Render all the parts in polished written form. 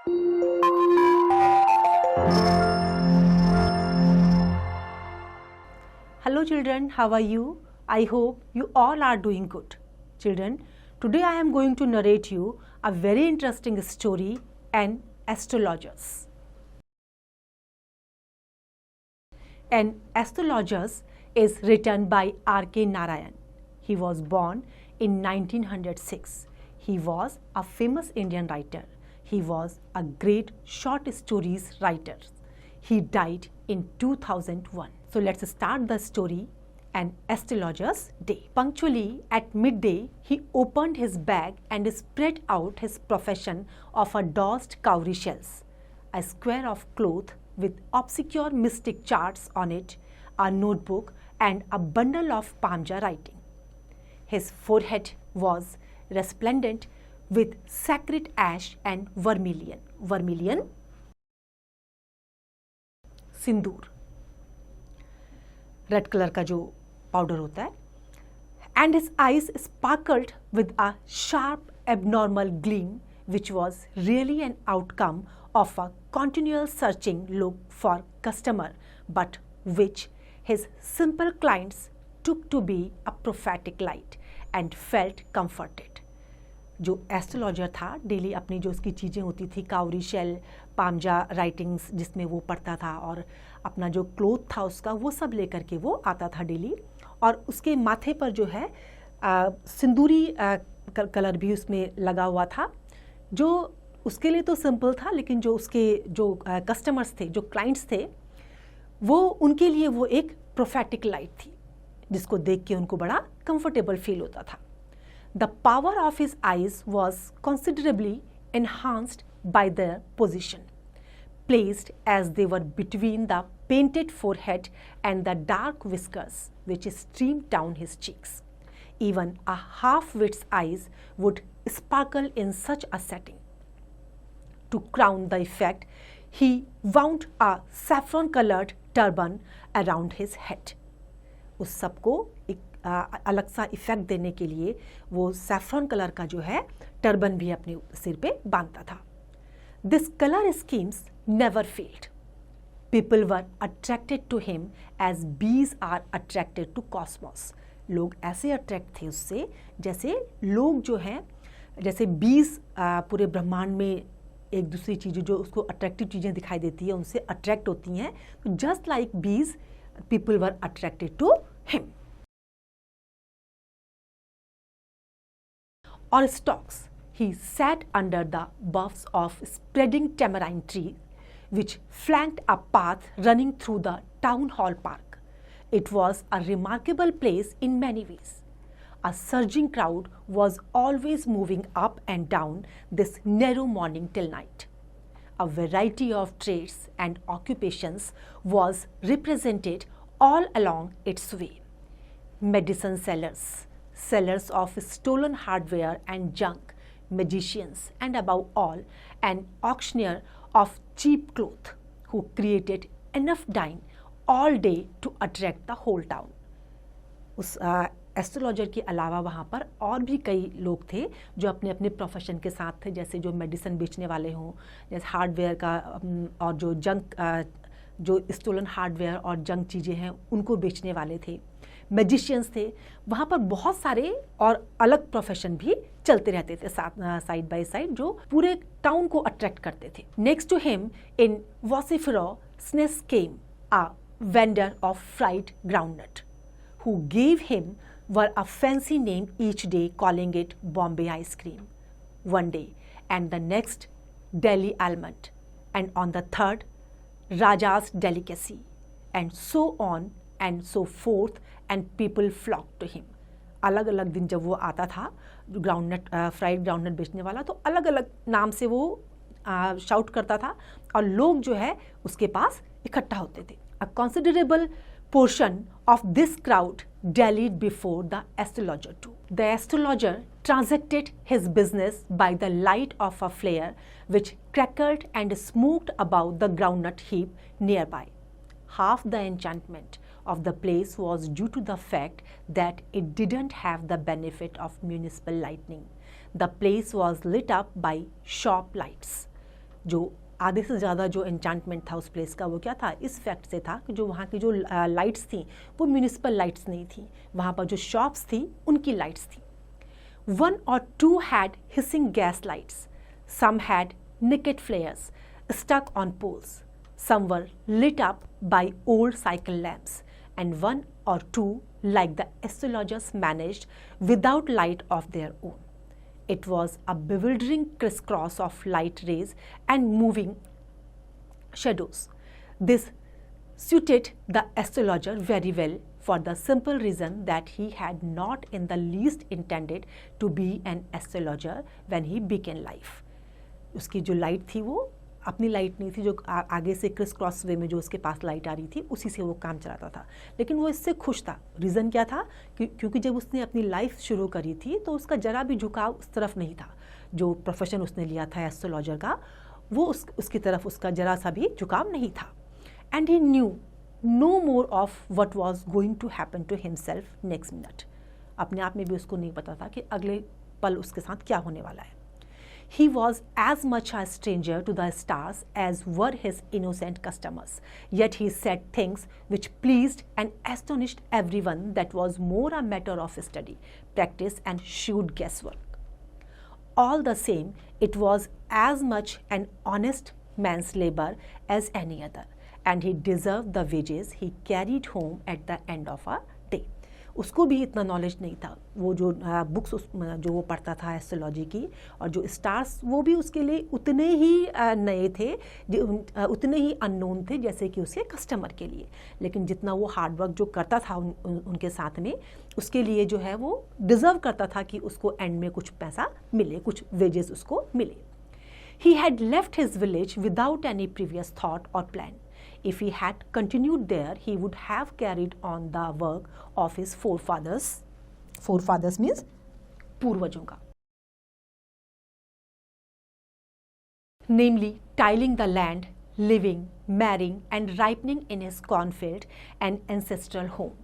Hello children, how are you? I hope you all are doing good. Children, today I am going to narrate you a very interesting story, An Astrologers. An Astrologers is written by R.K. Narayan. He was born in 1906. He was a famous Indian writer. He was a great short stories writer. He died in 2001. So let's start the story, An Astrologer's Day. Punctually at midday, he opened his bag and spread out his profession of a dosed cowrie shells, a square of cloth with obscure mystic charts on it, a notebook and a bundle of Pamja writing. His forehead was resplendent with sacred ash and vermilion. Vermilion? Sindoor, red colour का जो powder होता है. And his eyes sparkled with a sharp abnormal gleam which was really an outcome of a continual searching look for customer, but which his simple clients took to be a prophetic light and felt comforted. जो astrologer था, daily अपनी जो उसकी चीज़ें होती थी, Kauri shell, पामजा writings जिसमें वो पढ़ता था और अपना जो क्लोथ था उसका, वो सब लेकर के वो आता था डेली. और उसके माथे पर जो है सिंदूरी कलर भी उसमें लगा हुआ था, जो उसके लिए तो सिंपल था, लेकिन जो उसके जो कस्टमर्स थे, जो क्लाइंट्स थे, वो उनके लिए वो एक प्रोफेटिक लाइट थी जिसको देख के उनको बड़ा कंफर्टेबल फील होता था. The power of his eyes was considerably enhanced by their position, placed as they were between the painted forehead and the dark whiskers which streamed down his cheeks. Even a half-wit's eyes would sparkle in such a setting. To crown the effect, he wound a saffron-colored turban around his head. उस सबको एक अलग सा effect देने के लिए वो saffron colour का जो है टर्बन भी अपने सिर पे बांधता था. This colour schemes never failed. People were attracted to him as bees are attracted to cosmos. लोग ऐसे अट्रैक्ट थे उससे जैसे लोग जो हैं, जैसे बीज पूरे ब्रह्मांड में एक दूसरी चीज़ें जो उसको अट्रैक्टिव चीज़ें दिखाई देती है उनसे अट्रैक्ट होती हैं, तो जस्ट लाइक बीज people were attracted to him. On stalks, he sat under the boughs of spreading tamarind tree, which flanked a path running through the town hall park. It was a remarkable place in many ways. A surging crowd was always moving up and down this narrow morning till night. A variety of trades and occupations was represented all along its way. Medicine sellers, sellers of stolen hardware and junk, magicians, and above all, an auctioneer of cheap cloth who created enough dine all day to attract the whole town. उस astrologer के अलावा वहाँ पर और भी कई लोग थे जो अपने अपने प्रोफेशन के साथ थे, जैसे जो मेडिसिन बेचने वाले हों, जैसे हार्डवेयर का, और जो जंक जो स्टोलन हार्डवेयर और जंक चीज़ें हैं उनको बेचने वाले थे. मैजिशियंस थे. वहाँ पर बहुत सारे और अलग प्रोफेशन भी चलते रहते थे साइड बाय साइड, जो पूरे टाउन को अट्रैक्ट करते थे. Next to him in vociferousness came a vendor of fried groundnut who gave him were a fancy name each day, calling it Bombay ice cream one day, and the next Delhi almond, and on the third Raja's delicacy, and so on and so forth, and people flocked to him. अलग अलग दिन जब वो आता था groundnut, fried groundnut बेचने वाला, तो अलग अलग नाम से वो शाउट करता था और लोग जो है उसके पास इकट्ठा होते थे. A considerable portion of this crowd dallied before the astrologer too. The astrologer transacted his business by the light of a flare which crackled and smoked above the groundnut heap nearby. Half the enchantment of the place was due to the fact that it didn't have the benefit of municipal lighting. The place was lit up by shop lights. जो आधे से ज़्यादा जो enchantment था उस place का वो क्या था, इस फैक्ट से था कि जो वहाँ की जो लाइट्स थी वो म्यूनिसिपल लाइट्स नहीं थी, वहाँ पर जो शॉप्स थी उनकी लाइट्स थी. 1 or 2 had hissing gas lights. Some had naked flares stuck on poles. Some were lit up by old cycle lamps, and 1 or 2, like the astrologers, managed without light of their own. It was a bewildering crisscross of light rays and moving shadows. This suited the astrologer very well, for the simple reason that he had not in the least intended to be an astrologer when he began life. उसकी जो light थी वो अपनी light नहीं थी, जो आगे से क्रिस क्रॉस वे में जो उसके पास लाइट आ रही थी उसी से वो काम चलाता था, लेकिन वो इससे खुश था. रीज़न क्या था? क्योंकि जब उसने अपनी लाइफ शुरू करी थी तो उसका जरा भी झुकाव उस तरफ नहीं था. जो प्रोफेशन उसने लिया था एस्ट्रोलॉजर का, वो उसकी तरफ उसका जरा सा भी झुकाव नहीं था. And he new no more of what was going to happen to himself next minute. अपने आप में भी उसको नहीं पता था कि अगले पल उसके साथ क्या होने वाला है. He was as much a stranger to the stars as were his innocent customers, yet he said things which pleased and astonished everyone that was more a matter of study, practice and shrewd guesswork. All the same, it was as much an honest man's labor as any other, and he deserved the wages he carried home at the end of a day. उसको भी इतना knowledge नहीं था. वो जो books जो वो पढ़ता था एस्ट्रोलॉजी की, और जो स्टार्स वो भी उसके लिए उतने ही नए थे, उतने ही अननोन थे जैसे कि उसके कस्टमर के लिए. लेकिन जितना वो हार्डवर्क जो करता था उनके साथ में, उसके लिए जो है वो डिज़र्व करता था कि उसको एंड में कुछ पैसा मिले, कुछ वेजेस उसको मिले. He had left his village without any previous thought or plan. If he had continued there, he would have carried on the work of his forefathers. Forefathers means पूर्वजों का. Namely, tilling the land, living, marrying, and ripening in his cornfield and ancestral home.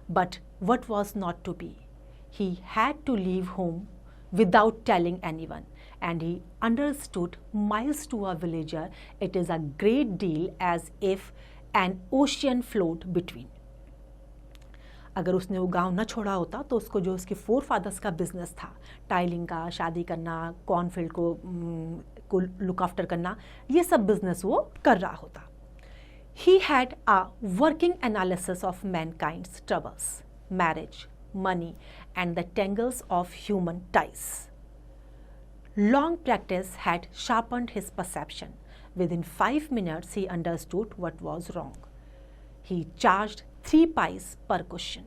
But what was not to be? He had to leave home without telling anyone, and he understood miles to a villager it is a great deal as if an ocean flowed between. अगर उसने वो गांव न छोड़ा होता तो उसको जो उसके फोर फादर्स का बिजनेस था, टाइलिंग का, शादी करना, कॉर्नफील्ड को लुक आफ्टर करना, ये सब बिजनेस वो कर रहा होता. He had a working analysis of mankind's troubles, marriage, money, and the tangles of human ties. Long practice had sharpened his perception. Within 5 minutes, he understood what was wrong. He charged 3 pice per question.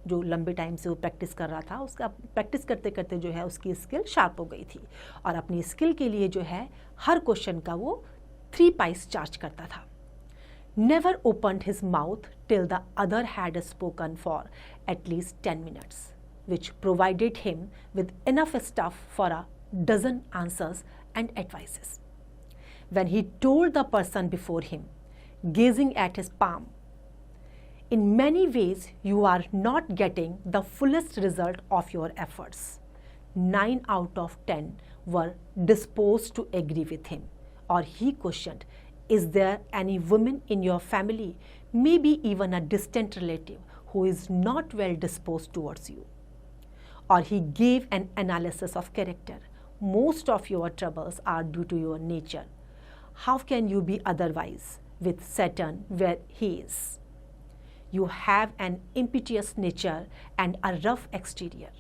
जो लंबे time से वो practice कर रहा था, उसका practice करते करते जो है उसकी स्किल शार्प हो गई थी, और अपनी स्किल के लिए जो है हर क्वेश्चन का वो 3 pice चार्ज करता था. Never opened his mouth till the other had spoken for at least 10 minutes, which provided him with enough stuff for a dozen answers and advices. When he told the person before him, gazing at his palm, in many ways you are not getting the fullest result of your efforts, 9 out of 10 were disposed to agree with him. Or he questioned, is there any woman in your family, maybe even a distant relative, who is not well disposed towards you? Or he gave an analysis of character. Most of your troubles are due to your nature. How can you be otherwise with Saturn where he is? You have an impetuous nature and a rough exterior.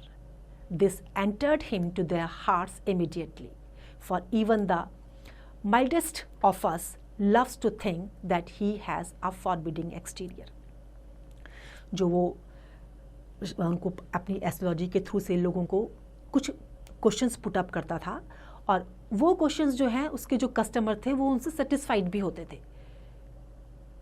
This entered him to their hearts immediately, for even the mildest of us loves to think that he has a forbidding exterior. जो वो उनको अपनी astrology के through से लोगों को कुछ questions put up करता था, और वो क्वेश्चंस जो हैं उसके जो कस्टमर थे वो उनसे सेटिस्फाइड भी होते थे,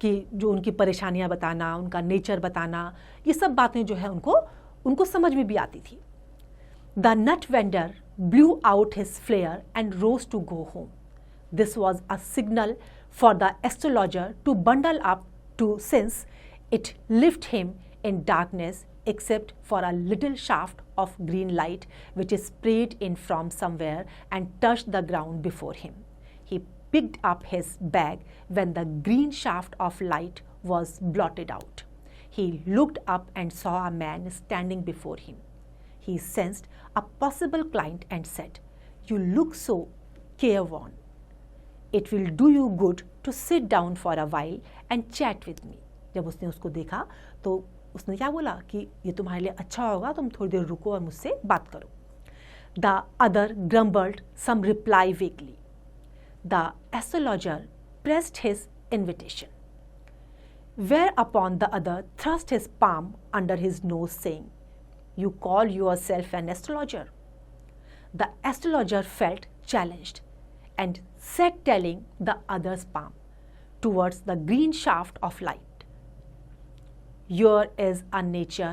कि जो उनकी परेशानियां बताना, उनका नेचर बताना, ये सब बातें जो है उनको समझ में भी आती थी. The nut vendor blew out his flare and rose to go home. This was a signal for the astrologer to bundle up to, since it left him in darkness except for a little shaft of green light which sprayed in from somewhere and touched the ground before him. He picked up his bag when the green shaft of light was blotted out. He looked up and saw a man standing before him. He sensed a possible client and said, "You look so careworn. It will do you good to sit down for a while and chat with me." जब उसने उसको देखा तो उसने क्या बोला कि ये तुम्हारे लिए अच्छा होगा, तुम थोड़ी देर रुको और मुझसे बात करो. The other grumbled some reply vaguely. The astrologer pressed his invitation, whereupon the other thrust his palm under his nose, saying, "You call yourself an astrologer?" The astrologer felt challenged and sat telling the other's palm towards the green shaft of light. "Here is a nature."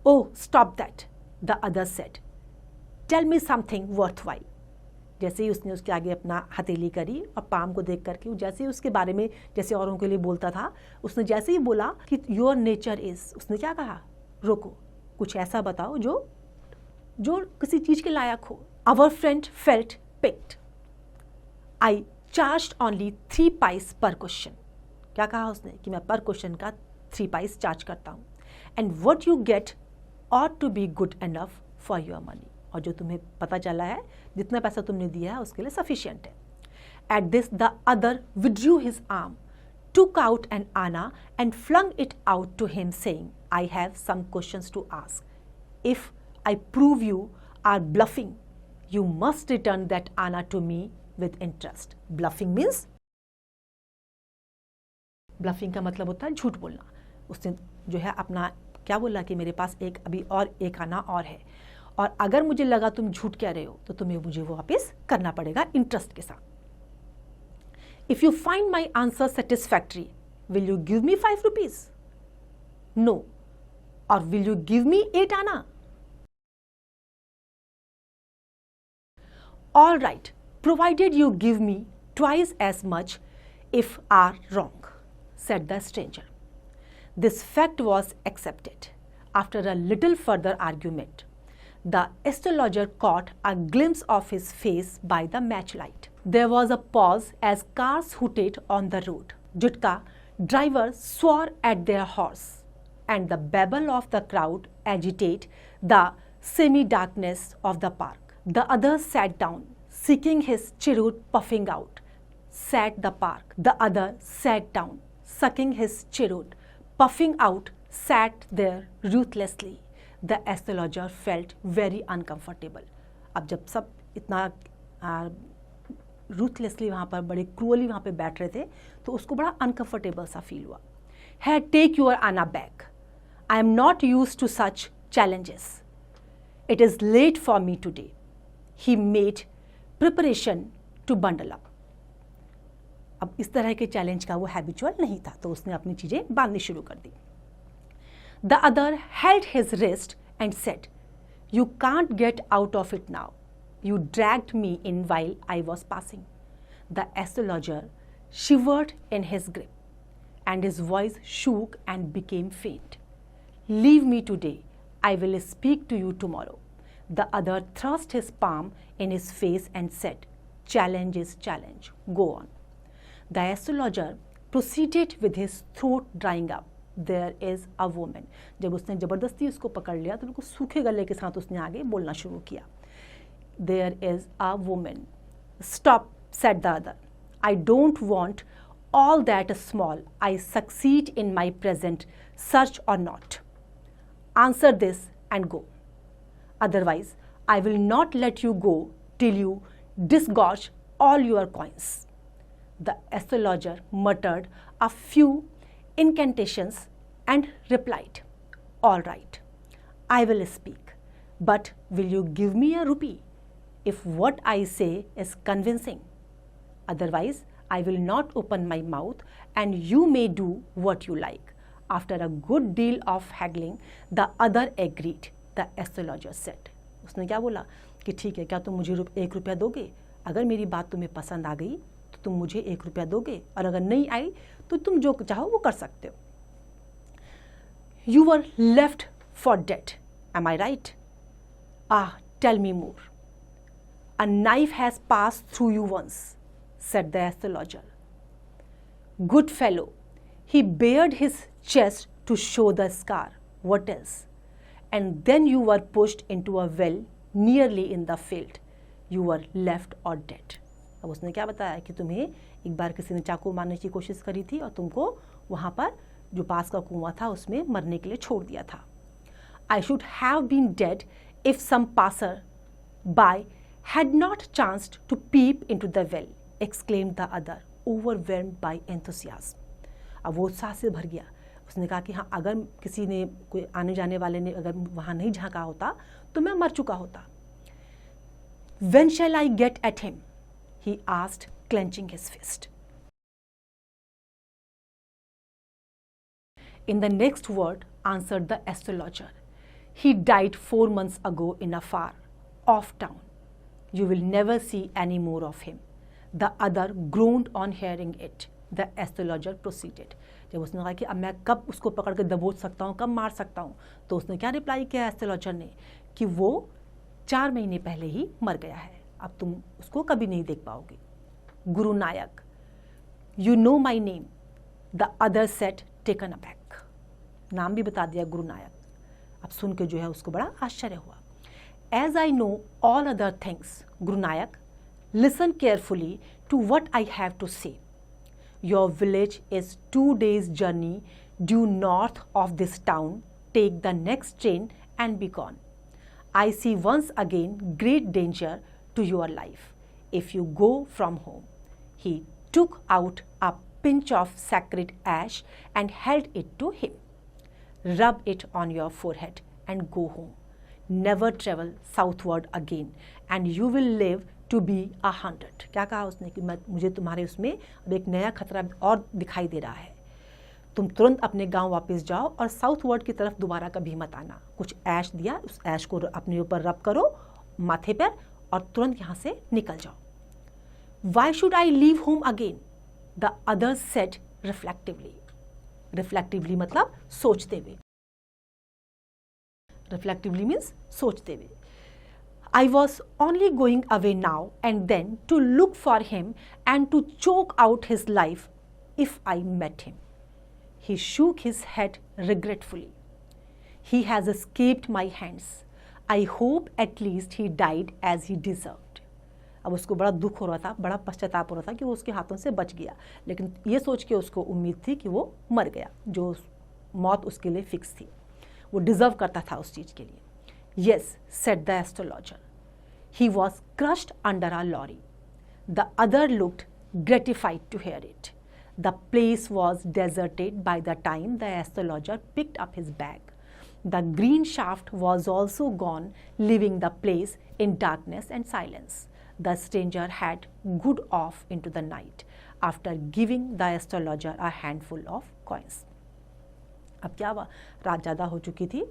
"Oh, stop that," the other said. "Tell me something worthwhile." जैसे ही उसने उसके आगे अपना हथेली करी और palm को देख करके जैसे ही उसके बारे में जैसे औरों के लिए बोलता था, उसने जैसे ही बोला कि योर नेचर इज, उसने क्या कहा, रोको, कुछ ऐसा बताओ जो किसी चीज के लायक हो. Our friend felt piqued. I charged only 3 pice per question. क्या कहा उसने कि मैं पर क्वेश्चन का 3 पाइस चार्ज करता हूँ. And what you get ought to be good enough for your money. और जो तुम्हें पता चला है, जितना पैसा तुमने दिया है उसके लिए सफिशिएंट है. At this the other withdrew his arm, took out an anna and flung it out to him, saying, "I have some questions to ask. If I prove you are bluffing, you must return that anna to me with interest." Bluffing means, bluffing का मतलब होता है झूठ बोलना. उसने जो है अपना क्या बोला कि मेरे पास अभी और एक आना और है, और अगर मुझे लगा तुम झूठ कह रहे हो तो तुम्हें मुझे वो वापस करना पड़ेगा इंटरेस्ट के साथ. If you find my answer satisfactory, will you give me 5 rupees? No. Or will you give me 8 anna? All right, provided you give me twice as much if are wrong, said the stranger. This fact was accepted. After a little further argument, the astrologer caught a glimpse of his face by the matchlight. There was a pause as cars hooted on the road. Jutka drivers swore at their horse, and the babble of the crowd agitated the semi-darkness of the park. The other sat down, seeking his cheroot puffing out. Sat the park. The other sat down, sucking his cheroot, puffing out, sat there ruthlessly. The astrologer felt very uncomfortable. अब जब सब इतना ruthlessly वहाँ पर बड़े cruelly वहाँ पे बैठ रहे थे तो उसको बड़ा अनकंफर्टेबल सा फील हुआ. है take your anna back. I am not used to such challenges. It is late for me today. He made preparation to bundle up. अब इस तरह के चैलेंज का वो हैबिचुअल नहीं था, तो उसने अपनी चीज़ें बांधनी शुरू कर दी. The other held his wrist and said, "You can't get out of it now. You dragged me in while I was passing." The astrologer shivered in his grip, and his voice shook and became faint. "Leave me today. I will speak to you tomorrow." The other thrust his palm in his face and said, "Challenge is challenge. Go on." The astrologer proceeded with his throat drying up. There is a woman. जब उसने ज़बरदस्ती उसको पकड़ लिया तो बिल्कुल सूखे गले के साथ उसने आगे बोलना शुरू किया. There is a woman. "Stop," said the other. "I don't want all that small. I succeed in my present search or not. Answer this and go. Otherwise, I will not let you go till you disgorge all your coins." The astrologer muttered a few incantations and replied, "All right, I will speak, but will you give me a rupee if what I say is convincing? Otherwise, I will not open my mouth and you may do what you like." After a good deal of haggling, the other agreed. The astrologer said, उसने क्या बोला कि ठीक है, क्या तुम मुझे 1 रुपया दोगे? अगर मेरी बात तुम्हें पसंद आ गई तो तुम मुझे 1 रुपया दोगे, और अगर नहीं आई तो तुम जो चाहो वो कर सकते हो. "You were left for dead. Am I right? Ah, tell me more." "A knife has passed through you once," said the astrologer. Good fellow. He bared his chest to show the scar. What else? And then you were pushed into a well nearly in the field. You were left or dead. अब उसने क्या बताया कि तुम्हें एक बार किसी ने चाकू मारने की कोशिश करी थी और तुमको वहाँ पर जो पास का कुआं था उसमें मरने के लिए छोड़ दिया था. I should have been dead if some passer-by had not chanced to peep into the well, exclaimed the other, overwhelmed by enthusiasm. अब वो उत्साह से भर गया. उसने कहा कि हाँ, अगर किसी ने, कोई आने जाने वाले ने अगर वहाँ नहीं झांका होता तो मैं मर चुका होता. When shall I get at him? He asked, clenching his fist. In the next word, answered the astrologer, he died 4 months ago in a far off town. You will never see any more of him. The other groaned on hearing it. The astrologer proceeded. जब उसने कहा कि अब मैं कब उसको पकड़ के दबोच सकता हूँ, कब मार सकता हूँ, तो उसने क्या रिप्लाई किया एस्ट्रोलॉजर ने कि वो 4 महीने पहले ही मर गया है, अब तुम उसको कभी नहीं देख पाओगे. Guru Nayak, you know my name, the other sat taken aback. नाम भी बता दिया गुरु नायक. अब सुन के जो है उसको बड़ा आश्चर्य हुआ. As I know all other things, Guru Nayak, listen carefully to what I have to say. Your village is 2 days' journey due north of this town. Take the next train and be gone. I see once again great danger to your life if you go from home. He took out a pinch of sacred ash and held it to him. Rub it on your forehead and go home. Never travel southward again and you will live to be 100. क्या कहा उसने कि मुझे तुम्हारे उसमें अब एक नया खतरा और दिखाई दे रहा है. तुम तुरंत अपने गांव वापस जाओ और साउथ वर्ड की तरफ दोबारा कभी मत आना. कुछ ऐश दिया, उस ऐश को अपने ऊपर रब करो माथे पर और तुरंत यहाँ से निकल जाओ. Why should I leave home again? The other said reflectively. Reflectively मतलब सोचते हुए. Reflectively means सोचते हुए. I was only going away now and then to look for him and to choke out his life if I met him. He shook his head regretfully. He has escaped my hands. I hope at least he died as he deserved. अब उसको बड़ा दुख हो रहा था, बड़ा पश्चाताप हो रहा था कि वो उसके हाथों से बच गया, लेकिन ये सोच के उसको उम्मीद थी कि वो मर गया, जो मौत उसके लिए फिक्स थी, वो डिजर्व करता था उस चीज़ के लिए. Yes, said the astrologer. He was crushed under a lorry. The other looked gratified to hear it. The place was deserted by the time the astrologer picked up his bag. The green shaft was also gone, leaving the place in darkness and silence. The stranger had good off into the night after giving the astrologer a handful of coins. अब क्या हुआ, रात ज़्यादा हो चुकी थी.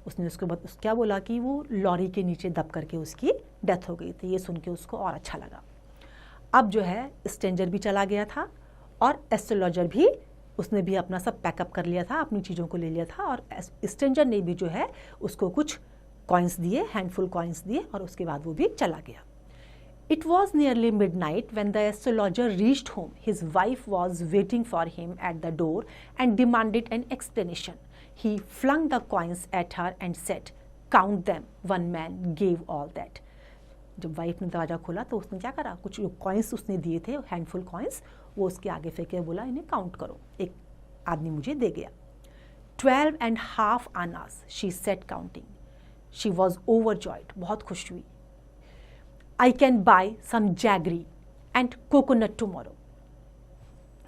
उसने उसको क्या बोला कि वो लॉरी के नीचे दब करके उसकी डेथ हो गई थी. ये सुन के उसको और अच्छा लगा. अब जो है स्ट्रेंजर भी चला गया था और एस्ट्रोलॉजर भी, उसने भी अपना सब पैकअप कर लिया था, अपनी चीज़ों को ले लिया था, और स्ट्रेंजर ने भी जो है उसको कुछ कॉइन्स दिए, हैंडफुल कॉइन्स दिए, और उसके बाद वो भी चला गया. It was nearly midnight when the astrologer reached home. His wife was waiting for him at the door and demanded an explanation. He flung the coins at her and said, "Count them." One man gave all that. जब wife ने दरवाज़ा खोला तो उसने क्या करा, कुछ जो कॉइन्स उसने दिए थे, हैंडफुल कॉइन्स, वो उसके आगे फेंके, बोला इन्हें काउंट करो, एक आदमी मुझे दे गया. 12.5 annas, she said counting. She was overjoyed, बहुत खुश हुई. I can buy some jaggery and coconut tomorrow.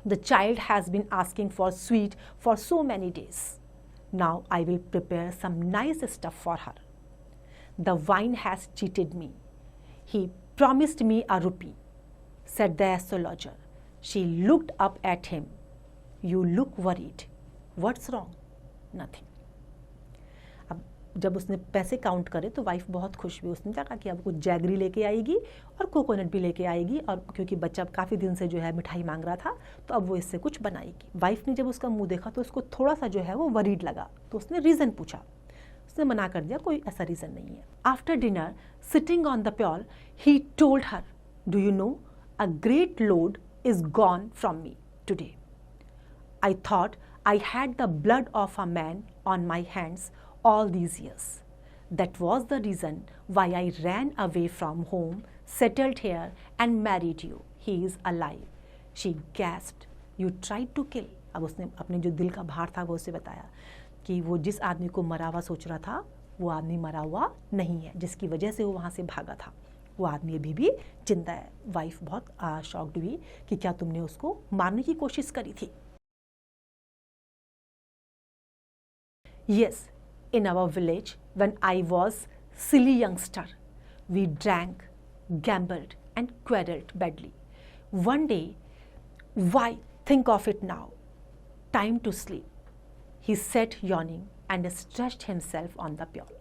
The child has been asking for sweet for so many days. Now I will prepare some nice stuff for her. The wine has cheated me. He promised me a rupee, said the astrologer. She looked up at him. You look worried. What's wrong? Nothing. अब जब उसने पैसे count करे तो wife बहुत खुश हुई. उसने कहा कि अब कुछ जैगरी लेके आएगी और कोकोनट भी लेके आएगी, और क्योंकि बच्चा काफ़ी दिन से जो है मिठाई मांग रहा था तो अब वो इससे कुछ बनाएगी. वाइफ ने जब उसका मुंह देखा तो उसको थोड़ा सा जो है वो वरीड लगा, तो उसने रीज़न पूछा. उसने मना कर दिया, कोई ऐसा रीज़न नहीं है. After dinner, sitting on the pyol, he told her, do you know, A great load is gone from me today. I thought I had the blood of a man on my hands all these years. That was the reason why I ran away from home, settled here, and married you. He is alive. She gasped. You tried to kill. अब उसने अपने जो दिल का भार था वो उसे बताया कि वो जिस आदमी को मरा हुआ सोच रहा था वो आदमी मरा हुआ नहीं है, जिसकी वजह से वो वहाँ से भागा था। वो आदमी अभी भी जिंदा है। वाइफ बहुत शॉक्ड हुई कि क्या तुमने उसको मारने की कोशिश करी थी। Yes, in our village, when I was silly youngster, we drank, gambled, and quarreled badly. One day, why think of it now? Time to sleep. He sat yawning and stretched himself on the pillow.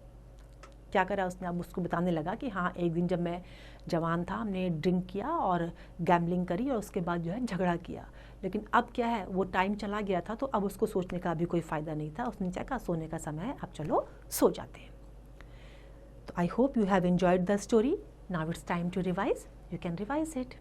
क्या करा उसने, अब उसको बताने लगा कि हाँ एक दिन जब मैं जवान था हमने ड्रिंक किया और गैम्बलिंग करी और उसके बाद जो है झगड़ा किया, लेकिन अब क्या है वो टाइम चला गया था तो अब उसको सोचने का भी कोई फ़ायदा नहीं था। उसने कहा सोने का समय है, अब चलो सो जाते हैं। तो I hope you have enjoyed the story. Now it's time to revise. You can revise it.